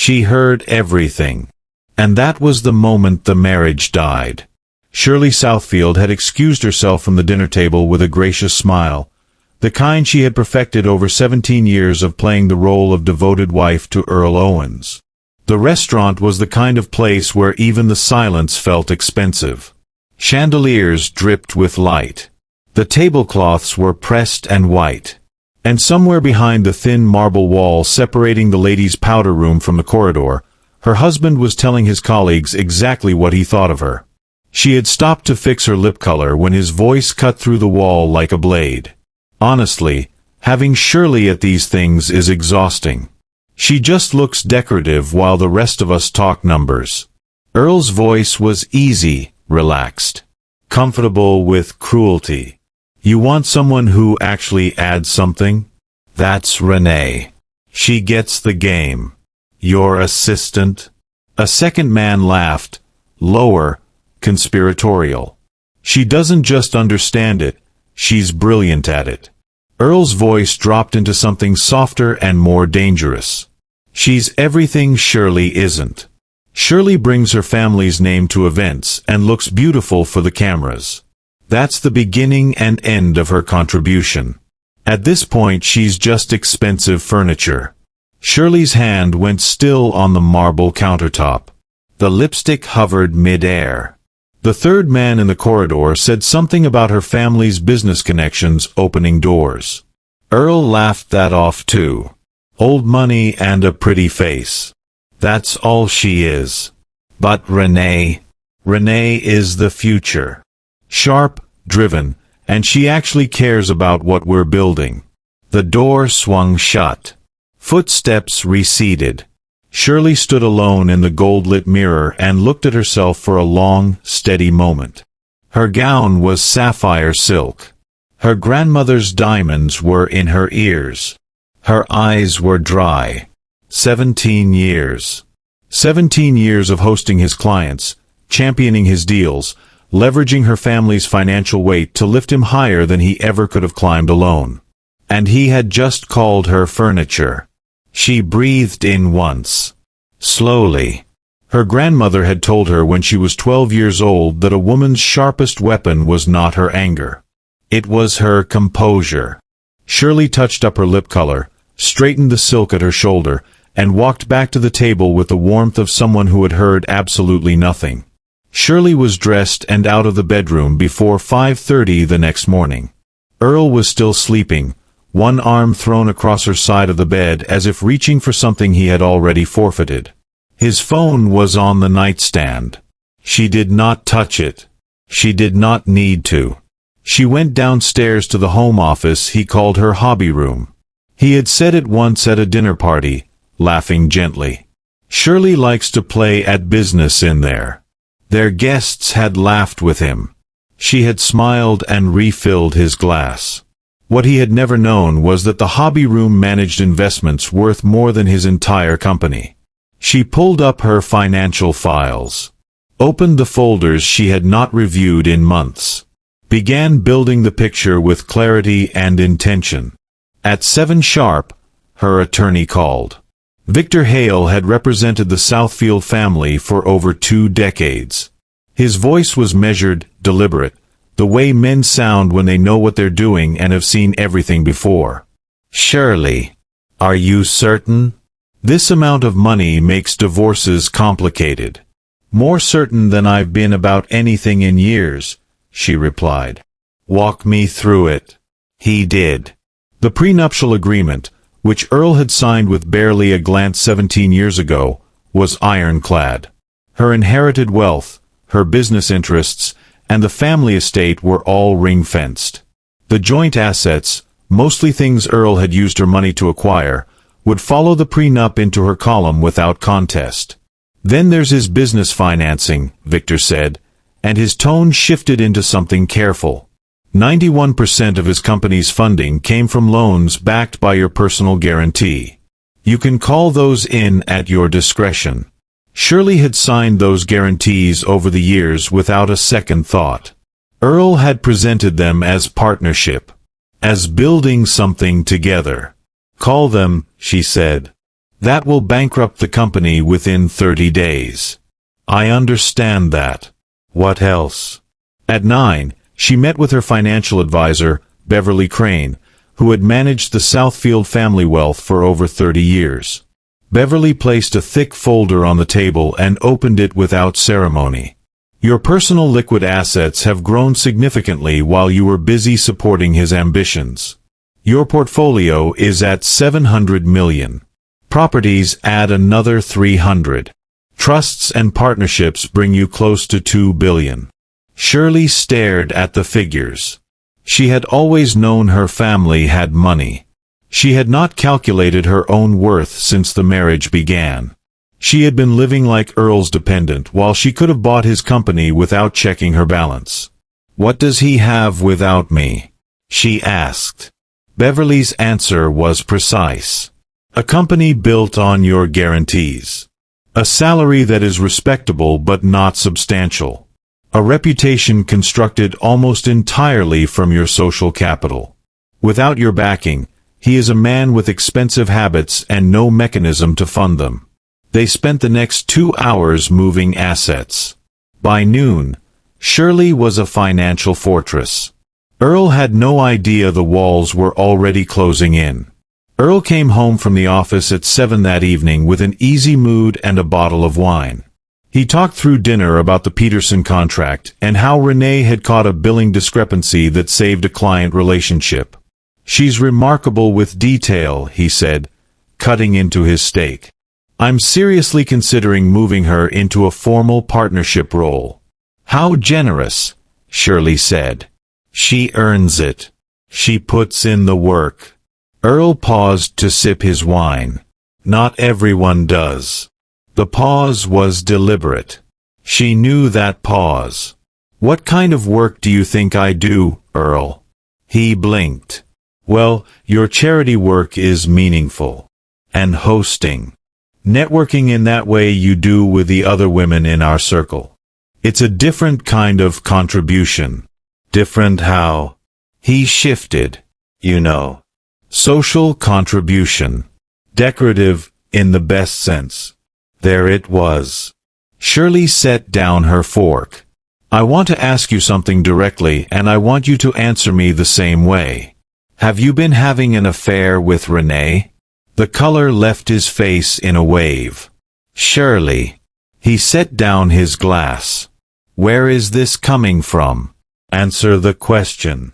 She heard everything. And that was the moment the marriage died. Shirley Southfield had excused herself from the dinner table with a gracious smile, the kind she had perfected over 17 years of playing the role of devoted wife to Earl Owens. The restaurant was the kind of place where even the silence felt expensive. Chandeliers dripped with light. The tablecloths were pressed and white. And somewhere behind the thin marble wall separating the ladies' powder room from the corridor, her husband was telling his colleagues exactly what he thought of her. She had stopped to fix her lip color when his voice cut through the wall like a blade. Honestly, having Shirley at these things is exhausting. She just looks decorative while the rest of us talk numbers. Earl's voice was easy, relaxed, comfortable with cruelty. You want someone who actually adds something? That's Renee. She gets the game. Your assistant? A second man laughed, lower, conspiratorial. She doesn't just understand it, she's brilliant at it. Earl's voice dropped into something softer and more dangerous. She's everything Shirley isn't. Shirley brings her family's name to events and looks beautiful for the cameras. That's the beginning and end of her contribution. At this point she's just expensive furniture. Shirley's hand went still on the marble countertop. The lipstick hovered mid-air. The third man in the corridor said something about her family's business connections opening doors. Earl laughed that off too. Old money and a pretty face. That's all she is. But Renee is the future. Sharp, driven, and she actually cares about what we're building. The door swung shut. Footsteps receded. Shirley stood alone in the gold-lit mirror and looked at herself for a long, steady moment. Her gown was sapphire silk. Her grandmother's diamonds were in her ears. Her eyes were dry. 17 years. 17 years of hosting his clients, championing his deals, leveraging her family's financial weight to lift him higher than he ever could have climbed alone. And he had just called her furniture. She breathed in once. Slowly. Her grandmother had told her when she was 12 years old that a woman's sharpest weapon was not her anger. It was her composure. Shirley touched up her lip color, straightened the silk at her shoulder, and walked back to the table with the warmth of someone who had heard absolutely nothing. Shirley was dressed and out of the bedroom before 5:30 the next morning. Earl was still sleeping, one arm thrown across her side of the bed as if reaching for something he had already forfeited. His phone was on the nightstand. She did not touch it. She did not need to. She went downstairs to the home office he called her hobby room. He had said it once at a dinner party, laughing gently. Shirley likes to play at business in there. Their guests had laughed with him. She had smiled and refilled his glass. What he had never known was that the hobby room managed investments worth more than his entire company. She pulled up her financial files, opened the folders she had not reviewed in months, began building the picture with clarity and intention. At 7 sharp, her attorney called. Victor Hale had represented the Southfield family for over 2 decades. His voice was measured, deliberate, the way men sound when they know what they're doing and have seen everything before. Shirley, are you certain? This amount of money makes divorces complicated. More certain than I've been about anything in years, she replied. Walk me through it. He did. The prenuptial agreement, which Earl had signed with barely a glance 17 years ago, was ironclad. Her inherited wealth, her business interests, and the family estate were all ring-fenced. The joint assets, mostly things Earl had used her money to acquire, would follow the prenup into her column without contest. Then there's his business financing, Victor said, and his tone shifted into something careful. 91% of his company's funding came from loans backed by your personal guarantee. You can call those in at your discretion. Shirley had signed those guarantees over the years without a second thought. Earl had presented them as partnership, as building something together. Call them, she said, That will bankrupt the company within 30 days. I understand that. What else? At 9, she met with her financial advisor, Beverly Crane, who had managed the Southfield family wealth for over 30 years. Beverly placed a thick folder on the table and opened it without ceremony. Your personal liquid assets have grown significantly while you were busy supporting his ambitions. Your portfolio is at $700 million. Properties add another 300. Trusts and partnerships bring you close to $2 billion. Shirley stared at the figures. She had always known her family had money. She had not calculated her own worth since the marriage began. She had been living like Earl's dependent while she could have bought his company without checking her balance. "What does he have without me?" she asked. Beverly's answer was precise. "A company built on your guarantees. A salary that is respectable but not substantial. A reputation constructed almost entirely from your social capital. Without your backing, he is a man with expensive habits and no mechanism to fund them." They spent the next 2 hours moving assets. By noon, Shirley was a financial fortress. Earl had no idea the walls were already closing in. Earl came home from the office at 7 that evening with an easy mood and a bottle of wine. He talked through dinner about the Peterson contract and how Renee had caught a billing discrepancy that saved a client relationship. "She's remarkable with detail," he said, cutting into his steak. "I'm seriously considering moving her into a formal partnership role." "How generous," Shirley said. "She earns it. She puts in the work." Earl paused to sip his wine. "Not everyone does." The pause was deliberate. She knew that pause. "What kind of work do you think I do, Earl?" He blinked. "Well, your charity work is meaningful. And hosting. Networking in that way you do with the other women in our circle. It's a different kind of contribution." "Different how?" He shifted. "You know. Social contribution. Decorative, in the best sense." There it was. Shirley set down her fork. "I want to ask you something directly, and I want you to answer me the same way. Have you been having an affair with Renee?" The color left his face in a wave. "Shirley." He set down his glass. "Where is this coming from? Answer the question."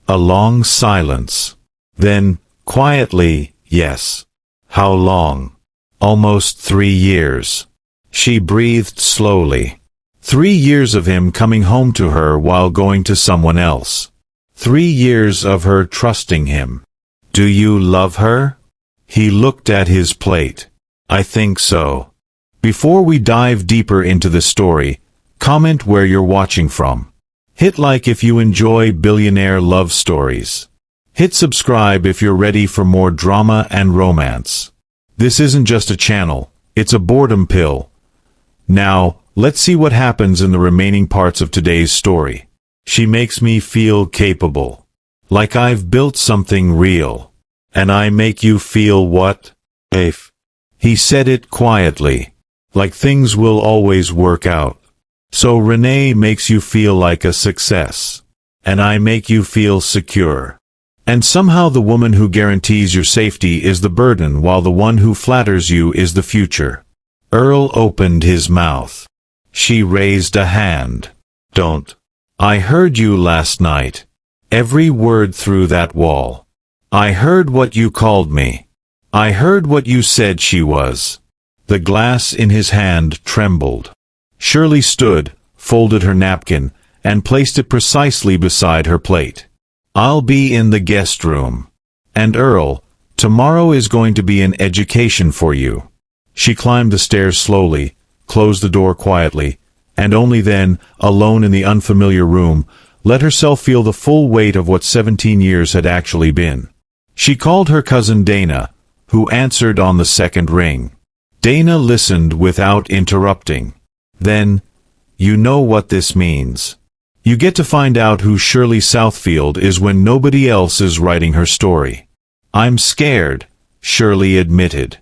A long silence. Then, quietly, "Yes." "How long?" "Almost 3 years." She breathed slowly. 3 years of him coming home to her while going to someone else. 3 years of her trusting him. "Do you love her?" He looked at his plate. "I think so." Before we dive deeper into the story, comment where you're watching from. Hit like if you enjoy billionaire love stories. Hit subscribe if you're ready for more drama and romance. This isn't just a channel, it's a boredom pill. Now, let's see what happens in the remaining parts of today's story. She makes me feel capable. Like I've built something real. And I make you feel what? Safe. He said it quietly. Like things will always work out. So Renee makes you feel like a success. And I make you feel secure. And somehow the woman who guarantees your safety is the burden while the one who flatters you is the future. Earl opened his mouth. She raised a hand. "Don't. I heard you last night. Every word through that wall. I heard what you called me. I heard what you said she was." The glass in his hand trembled. Shirley stood, folded her napkin, and placed it precisely beside her plate. "I'll be in the guest room. And Earl, tomorrow is going to be an education for you." She climbed the stairs slowly, closed the door quietly, and only then, alone in the unfamiliar room, let herself feel the full weight of what 17 years had actually been. She called her cousin Dana, who answered on the second ring. Dana listened without interrupting. Then, "You know what this means. You get to find out who Shirley Southfield is when nobody else is writing her story." "I'm scared," Shirley admitted.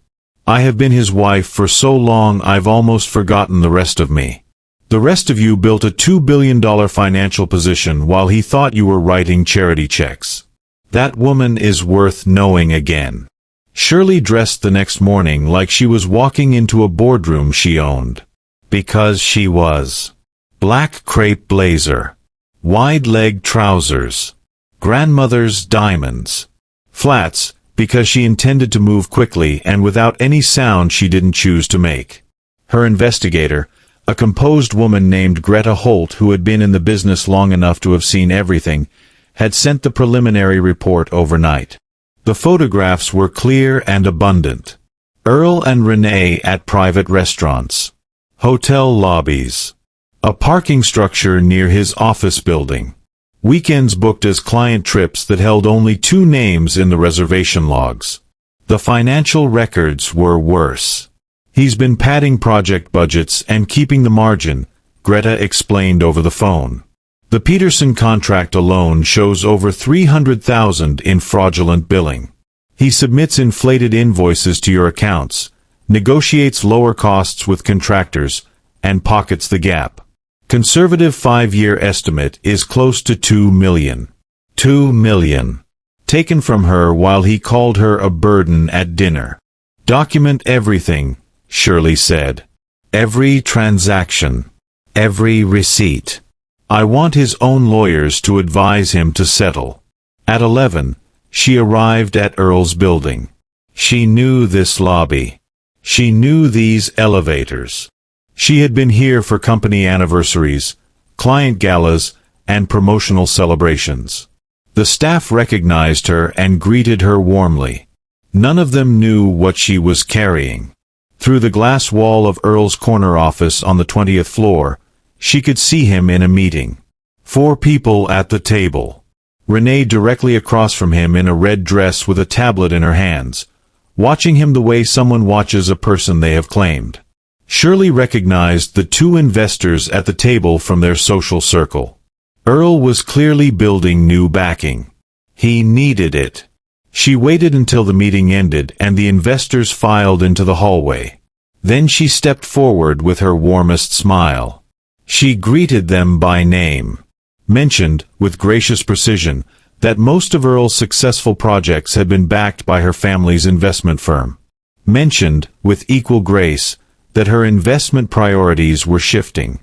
I have been his wife for so long I've almost forgotten the rest of me. The rest of you built a $2 billion financial position while he thought you were writing charity checks. That woman is worth knowing again. Shirley dressed the next morning like she was walking into a boardroom she owned. Because she was. Black crepe blazer. Wide-leg trousers. Grandmother's diamonds. Flats, because she intended to move quickly and without any sound she didn't choose to make. Her investigator, a composed woman named Greta Holt who had been in the business long enough to have seen everything, had sent the preliminary report overnight. The photographs were clear and abundant. Earl and Renee at private restaurants. Hotel lobbies. A parking structure near his office building. Weekends booked as client trips that held only 2 names in the reservation logs. The financial records were worse. He's been padding project budgets and keeping the margin, Greta explained over the phone. The Peterson contract alone shows over $300,000 in fraudulent billing. He submits inflated invoices to your accounts, negotiates lower costs with contractors, and pockets the gap. Conservative 5-year estimate is close to $2 million. $2 million. Taken from her while he called her a burden at dinner. Document everything, Shirley said. Every transaction. Every receipt. I want his own lawyers to advise him to settle. At 11, she arrived at Earl's building. She knew this lobby. She knew these elevators. She had been here for company anniversaries, client galas, and promotional celebrations. The staff recognized her and greeted her warmly. None of them knew what she was carrying. Through the glass wall of Earl's corner office on the 20th floor, she could see him in a meeting. 4 people at the table. Renee directly across from him in a red dress with a tablet in her hands, watching him the way someone watches a person they have claimed. Shirley recognized the 2 investors at the table from their social circle. Earl was clearly building new backing. He needed it. She waited until the meeting ended and the investors filed into the hallway. Then she stepped forward with her warmest smile. She greeted them by name. Mentioned, with gracious precision, that most of Earl's successful projects had been backed by her family's investment firm. Mentioned, with equal grace, that her investment priorities were shifting.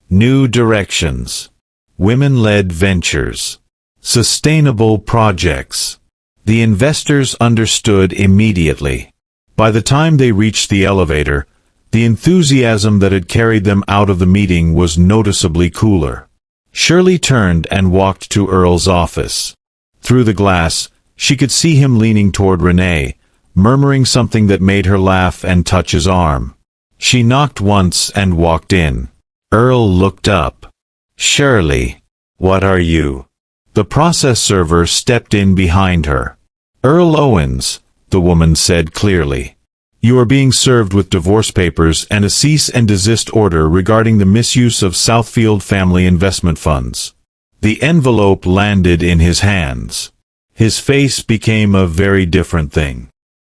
New directions. Women-led ventures. Sustainable projects. The investors understood immediately. By the time they reached the elevator, the enthusiasm that had carried them out of the meeting was noticeably cooler. Shirley turned and walked to Earl's office. Through the glass, she could see him leaning toward Renee, murmuring something that made her laugh and touch his arm. She knocked once and walked in. Earl looked up. "Shirley, what are you?" The process server stepped in behind her. "Earl Owens," the woman said clearly. "You are being served with divorce papers and a cease and desist order regarding the misuse of Southfield family investment funds." The envelope landed in his hands. His face became a very different thing.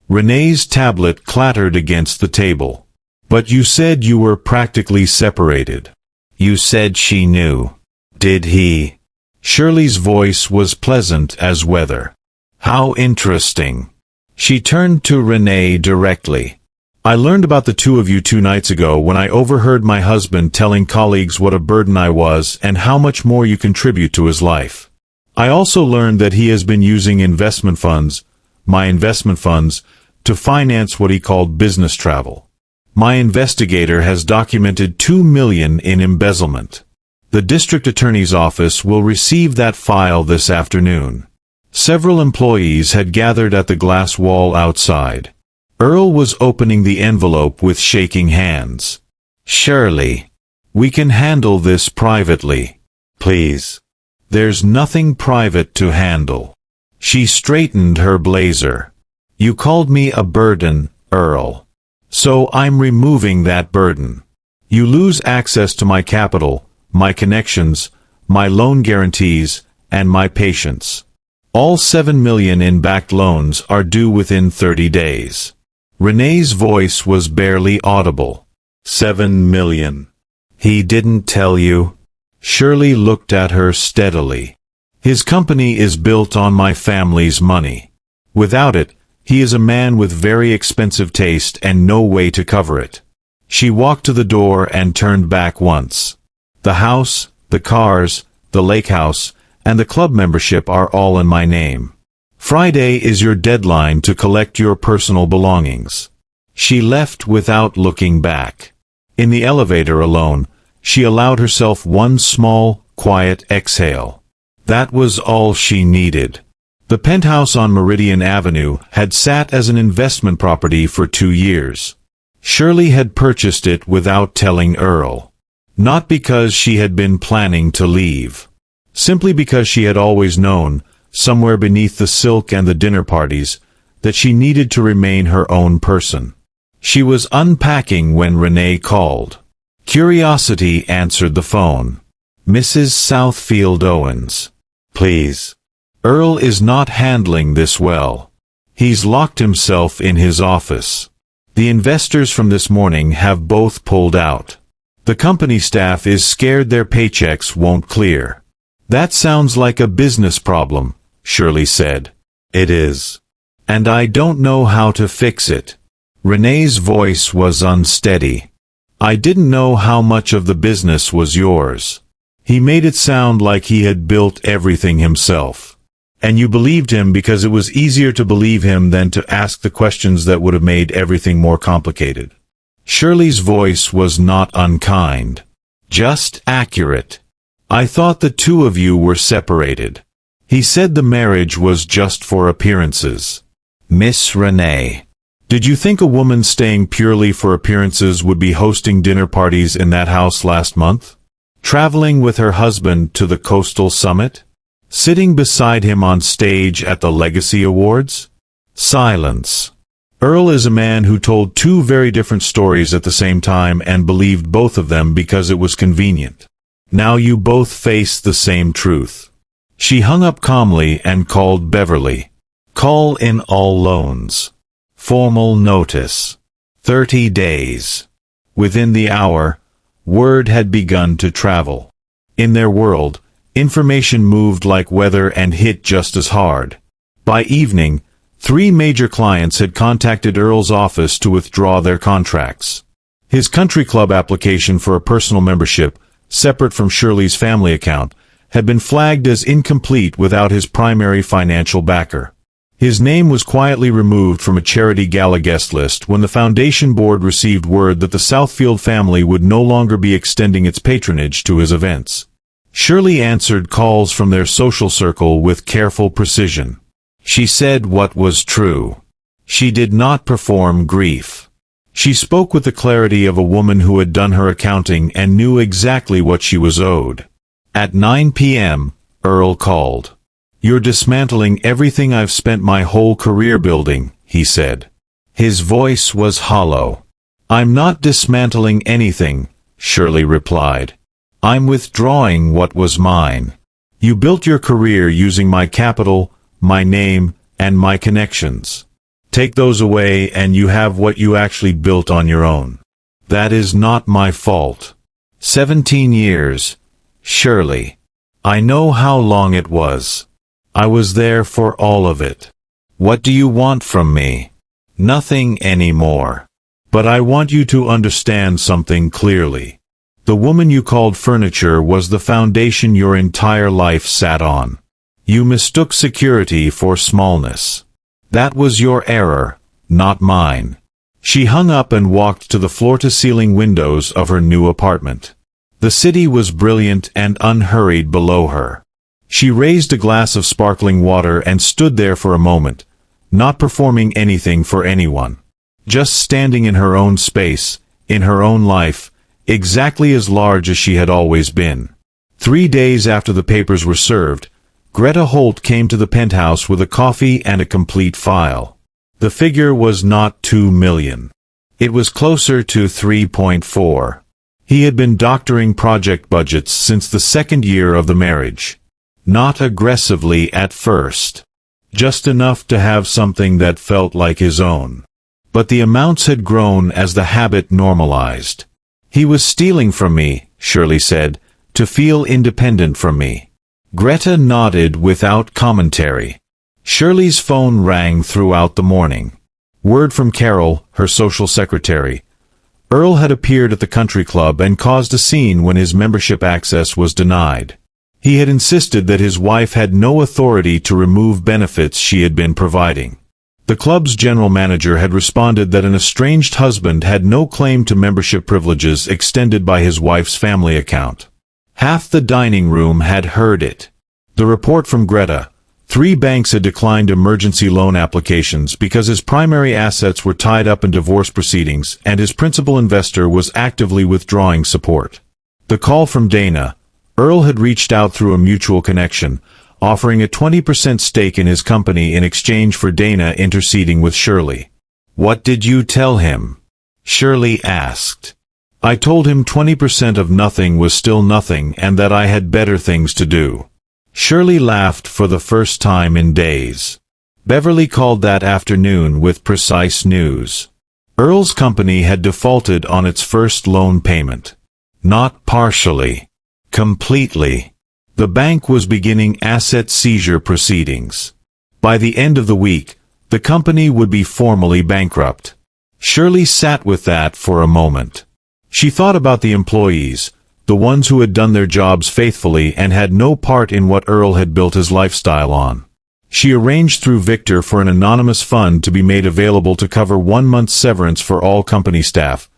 Renee's tablet clattered against the table. "But you said you were practically separated." "You said she knew. Did he?" Shirley's voice was pleasant as weather. "How interesting." She turned to Renee directly. "I learned about the 2 of you 2 nights ago when I overheard my husband telling colleagues what a burden I was and how much more you contribute to his life. I also learned that he has been using investment funds, my investment funds, to finance what he called business travel. My investigator has documented $2 million in embezzlement. The district attorney's office will receive that file this afternoon." Several employees had gathered at the glass wall outside. Earl was opening the envelope with shaking hands. "Shirley, we can handle this privately. Please." "There's nothing private to handle." She straightened her blazer. "You called me a burden, Earl. So I'm removing that burden. You lose access to my capital, my connections, my loan guarantees, and my patience. All $7 million in backed loans are due within 30 days. Renee's voice was barely audible. 7 million. He didn't tell you? Shirley looked at her steadily. His company is built on my family's money. Without it, he is a man with very expensive taste and no way to cover it. She walked to the door and turned back once. The house, the cars, the lake house, and the club membership are all in my name. Friday is your deadline to collect your personal belongings. She left without looking back. In the elevator alone, she allowed herself one small, quiet exhale. That was all she needed. The penthouse on Meridian Avenue had sat as an investment property for 2 years. Shirley had purchased it without telling Earl. Not because she had been planning to leave. Simply because she had always known, somewhere beneath the silk and the dinner parties, that she needed to remain her own person. She was unpacking when Renee called. Curiosity answered the phone. Mrs. Southfield Owens. Please. Earl is not handling this well. He's locked himself in his office. The investors from this morning have both pulled out. The company staff is scared their paychecks won't clear. That sounds like a business problem, Shirley said. It is. And I don't know how to fix it. Renee's voice was unsteady. I didn't know how much of the business was yours. He made it sound like he had built everything himself. And you believed him because it was easier to believe him than to ask the questions that would have made everything more complicated. Shirley's voice was not unkind. Just accurate. I thought the two of you were separated. He said the marriage was just for appearances. Miss Renee. Did you think a woman staying purely for appearances would be hosting dinner parties in that house last month? Traveling with her husband to the Coastal Summit? Sitting beside him on stage at the Legacy Awards? Silence. Earl is a man who told two very different stories at the same time and believed both of them because it was convenient. Now you both face the same truth. She hung up calmly and called Beverly. Call in all loans. Formal notice. 30 days. Within the hour, word had begun to travel. In their world, information moved like weather and hit just as hard. By evening, 3 major clients had contacted Earl's office to withdraw their contracts. His country club application for a personal membership, separate from Shirley's family account, had been flagged as incomplete without his primary financial backer. His name was quietly removed from a charity gala guest list when the foundation board received word that the Southfield family would no longer be extending its patronage to his events. Shirley answered calls from their social circle with careful precision. She said what was true. She did not perform grief. She spoke with the clarity of a woman who had done her accounting and knew exactly what she was owed. At 9 p.m., Earl called. You're dismantling everything I've spent my whole career building, he said. His voice was hollow. I'm not dismantling anything, Shirley replied. I'm withdrawing what was mine. You built your career using my capital, my name, and my connections. Take those away and you have what you actually built on your own. That is not my fault. 17 years, Shirley. I know how long it was. I was there for all of it. What do you want from me? Nothing anymore. But I want you to understand something clearly. The woman you called furniture was the foundation your entire life sat on. You mistook security for smallness. That was your error, not mine. She hung up and walked to the floor-to-ceiling windows of her new apartment. The city was brilliant and unhurried below her. She raised a glass of sparkling water and stood there for a moment, not performing anything for anyone. Just standing in her own space, in her own life, exactly as large as she had always been. 3 days after the papers were served, Greta Holt came to the penthouse with a coffee and a complete file. The figure was not 2 million. It was closer to 3.4. He had been doctoring project budgets since the 2nd year of the marriage. Not aggressively at first. Just enough to have something that felt like his own. but the amounts had grown as the habit normalized. "He was stealing from me," Shirley said, "to feel independent from me." Greta nodded without commentary. Shirley's phone rang throughout the morning. Word from Carol, her social secretary. Earl had appeared at the country club and caused a scene when his membership access was denied. He had insisted that his wife had no authority to remove benefits she had been providing. The club's general manager had responded that an estranged husband had no claim to membership privileges extended by his wife's family account. Half the dining room had heard it. The report from Greta: 3 banks had declined emergency loan applications because his primary assets were tied up in divorce proceedings and his principal investor was actively withdrawing support. The call from Dana: Earl had reached out through a mutual connection, offering a 20% stake in his company in exchange for Dana interceding with Shirley. "What did you tell him?" Shirley asked. "I told him 20% of nothing was still nothing and that I had better things to do." Shirley laughed for the first time in days. Beverly called that afternoon with precise news. Earl's company had defaulted on its first loan payment. Not partially. Completely. The bank was beginning asset seizure proceedings. By the end of the week, the company would be formally bankrupt. Shirley sat with that for a moment. She thought about the employees, the ones who had done their jobs faithfully and had no part in what Earl had built his lifestyle on. She arranged through Victor for an anonymous fund to be made available to cover 1 month's severance for all company staff,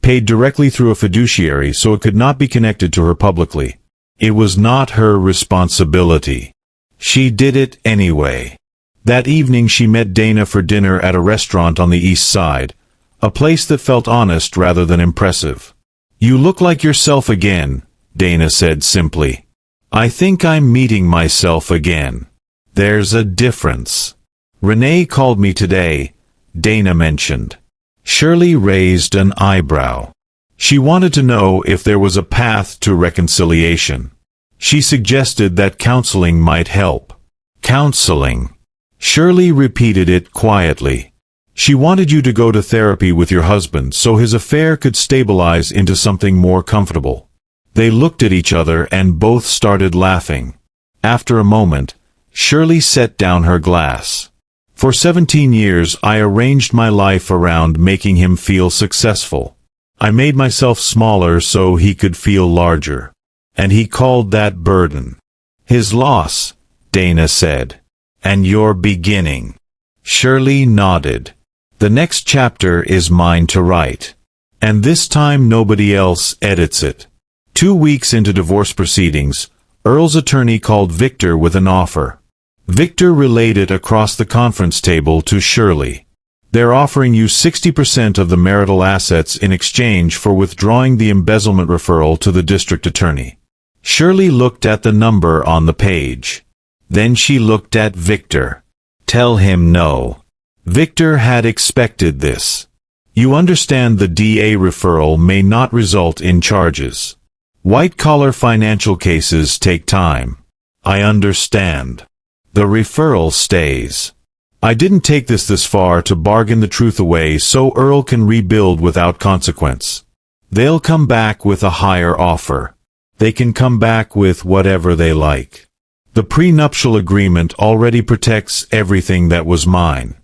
paid directly through a fiduciary so it could not be connected to her publicly. It was not her responsibility. She did it anyway. That evening she met Dana for dinner at a restaurant on the East Side, a place that felt honest rather than impressive. "You look like yourself again," Dana said simply. "I think I'm meeting myself again. There's a difference." "Renee called me today," Dana mentioned. Shirley raised an eyebrow. She wanted to know if there was a path to reconciliation. She suggested that counseling might help. Counseling. Shirley repeated it quietly. She wanted you to go to therapy with your husband so his affair could stabilize into something more comfortable. They looked at each other and both started laughing. After a moment, Shirley set down her glass. "For 17 years I arranged my life around making him feel successful. I made myself smaller so he could feel larger. And he called that burden. His loss," Dana said. "And your beginning." Shirley nodded. "The next chapter is mine to write. And this time nobody else edits it." 2 weeks into divorce proceedings, Earl's attorney called Victor with an offer. Victor relayed it across the conference table to Shirley. "They're offering you 60% of the marital assets in exchange for withdrawing the embezzlement referral to the district attorney." Shirley looked at the number on the page. Then she looked at Victor. "Tell him no." Victor had expected this. "You understand the DA referral may not result in charges. White-collar financial cases take time." "I understand. The referral stays. I didn't take this far to bargain the truth away so Earl can rebuild without consequence. They'll come back with a higher offer. They can come back with whatever they like. The prenuptial agreement already protects everything that was mine.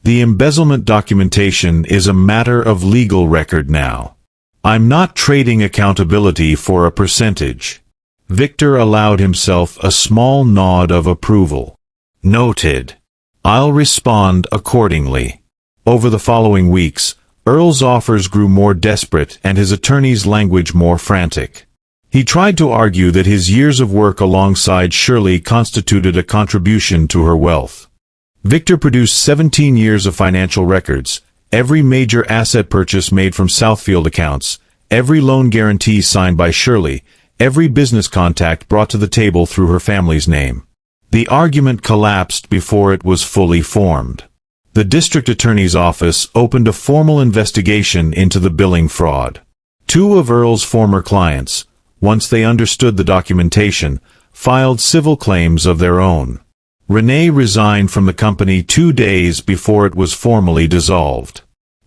The embezzlement documentation is a matter of legal record now. I'm not trading accountability for a percentage." Victor allowed himself a small nod of approval. "Noted. I'll respond accordingly." Over the following weeks, Earl's offers grew more desperate and his attorney's language more frantic. He tried to argue that his years of work alongside Shirley constituted a contribution to her wealth. Victor produced 17 years of financial records, every major asset purchase made from Southfield accounts, every loan guarantee signed by Shirley, every business contact brought to the table through her family's name. The argument collapsed before it was fully formed. The district attorney's office opened a formal investigation into the billing fraud. 2 of Earl's former clients, once they understood the documentation, filed civil claims of their own. Renee resigned from the company 2 days before it was formally dissolved.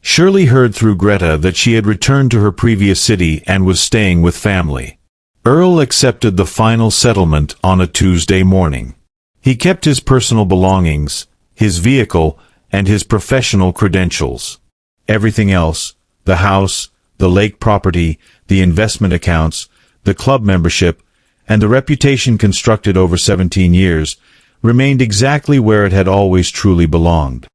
Shirley heard through Greta that she had returned to her previous city and was staying with family. Earl accepted the final settlement on a Tuesday morning. He kept his personal belongings, his vehicle, and his professional credentials. Everything else, the house, the lake property, the investment accounts, the club membership, and the reputation constructed over 17 years, remained exactly where it had always truly belonged.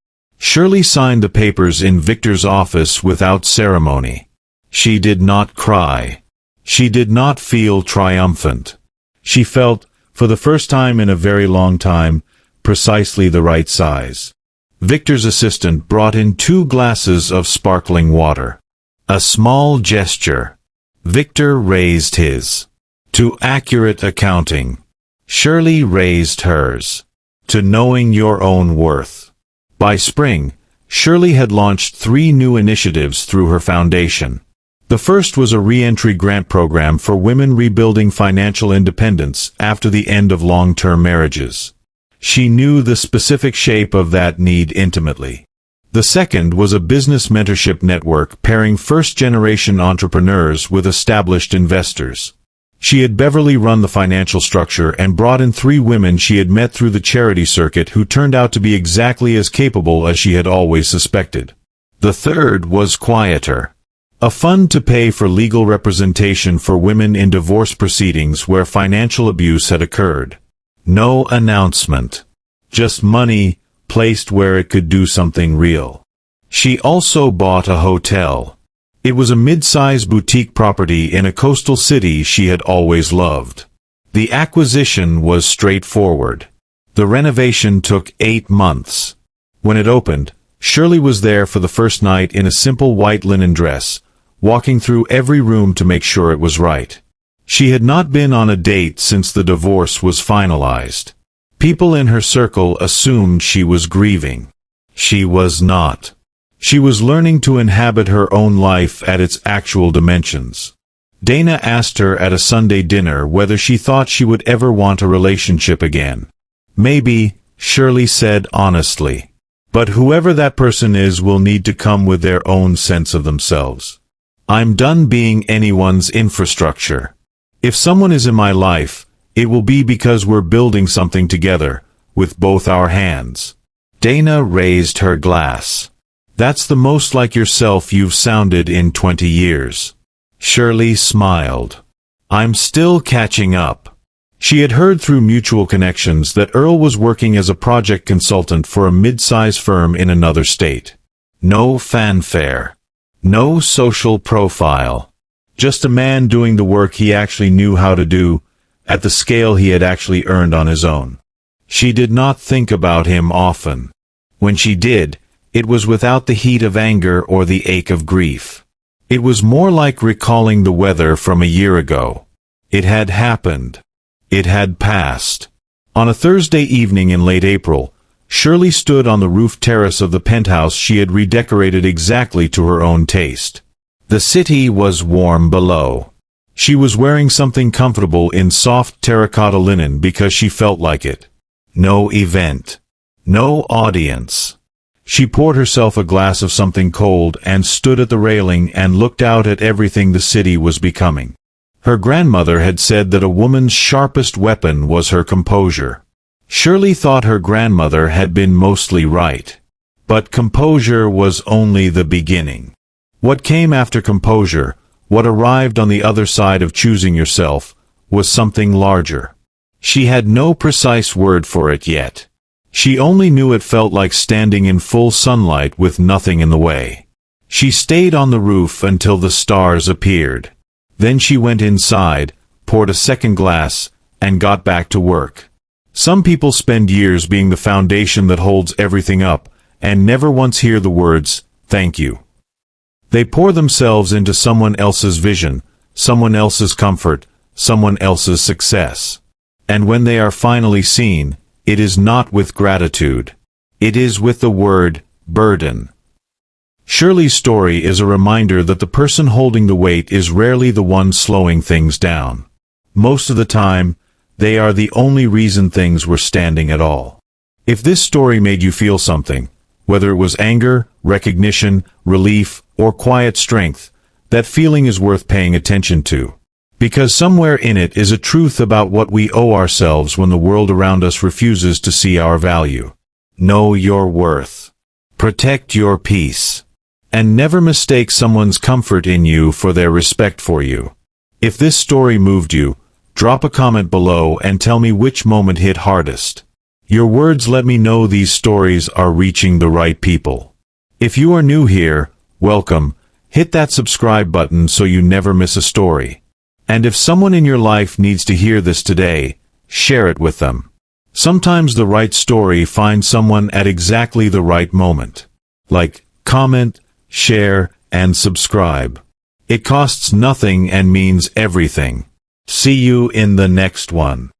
Shirley signed the papers in Victor's office without ceremony. She did not cry. She did not feel triumphant. She felt, for the first time in a very long time, precisely the right size. Victor's assistant brought in 2 glasses of sparkling water. A small gesture. Victor raised his. To accurate accounting. Shirley raised hers. To knowing your own worth. By spring, Shirley had launched 3 new initiatives through her foundation. The first was a re-entry grant program for women rebuilding financial independence after the end of long-term marriages. She knew the specific shape of that need intimately. The second was a business mentorship network pairing first-generation entrepreneurs with established investors. She had Beverly run the financial structure and brought in 3 women she had met through the charity circuit who turned out to be exactly as capable as she had always suspected. The third was quieter. A fund to pay for legal representation for women in divorce proceedings where financial abuse had occurred. No announcement. Just money, placed where it could do something real. She also bought a hotel. It was a mid-size boutique property in a coastal city she had always loved. The acquisition was straightforward. The renovation took 8 months. When it opened, Shirley was there for the first night in a simple white linen dress, walking through every room to make sure it was right. She had not been on a date since the divorce was finalized. People in her circle assumed she was grieving. She was not. She was learning to inhabit her own life at its actual dimensions. Dana asked her at a Sunday dinner whether she thought she would ever want a relationship again. Maybe, Shirley said honestly. But whoever that person is will need to come with their own sense of themselves. I'm done being anyone's infrastructure. If someone is in my life, it will be because we're building something together, with both our hands. Dana raised her glass. That's the most like yourself you've sounded in 20 years. Shirley smiled. I'm still catching up. She had heard through mutual connections that Earl was working as a project consultant for a mid-size firm in another state. No fanfare. No social profile. Just a man doing the work he actually knew how to do, at the scale he had actually earned on his own. She did not think about him often. When she did, it was without the heat of anger or the ache of grief. It was more like recalling the weather from a year ago. It had happened. It had passed. On a Thursday evening in late April, Shirley stood on the roof terrace of the penthouse she had redecorated exactly to her own taste. The city was warm below. She was wearing something comfortable in soft terracotta linen because she felt like it. No event. No audience. She poured herself a glass of something cold and stood at the railing and looked out at everything the city was becoming. Her grandmother had said that a woman's sharpest weapon was her composure. Shirley thought her grandmother had been mostly right. But composure was only the beginning. What came after composure, what arrived on the other side of choosing yourself, was something larger. She had no precise word for it yet. She only knew it felt like standing in full sunlight with nothing in the way. She stayed on the roof until the stars appeared. Then she went inside, poured a second glass, and got back to work. Some people spend years being the foundation that holds everything up, and never once hear the words, "Thank you." They pour themselves into someone else's vision, someone else's comfort, someone else's success. And when they are finally seen, it is not with gratitude. It is with the word, burden. Shirley's story is a reminder that the person holding the weight is rarely the one slowing things down. Most of the time, they are the only reason things were standing at all. If this story made you feel something, Whether it was anger, recognition, relief, or quiet strength, that feeling is worth paying attention to. Because somewhere in it is a truth about what we owe ourselves when the world around us refuses to see our value. Know your worth. Protect your peace. And never mistake someone's comfort in you for their respect for you. If this story moved you, drop a comment below and tell me which moment hit hardest. Your words let me know these stories are reaching the right people. If you are new here, welcome. Hit that subscribe button so you never miss a story. And if someone in your life needs to hear this today, share it with them. Sometimes the right story finds someone at exactly the right moment. Like, comment, share, and subscribe. It costs nothing and means everything. See you in the next one.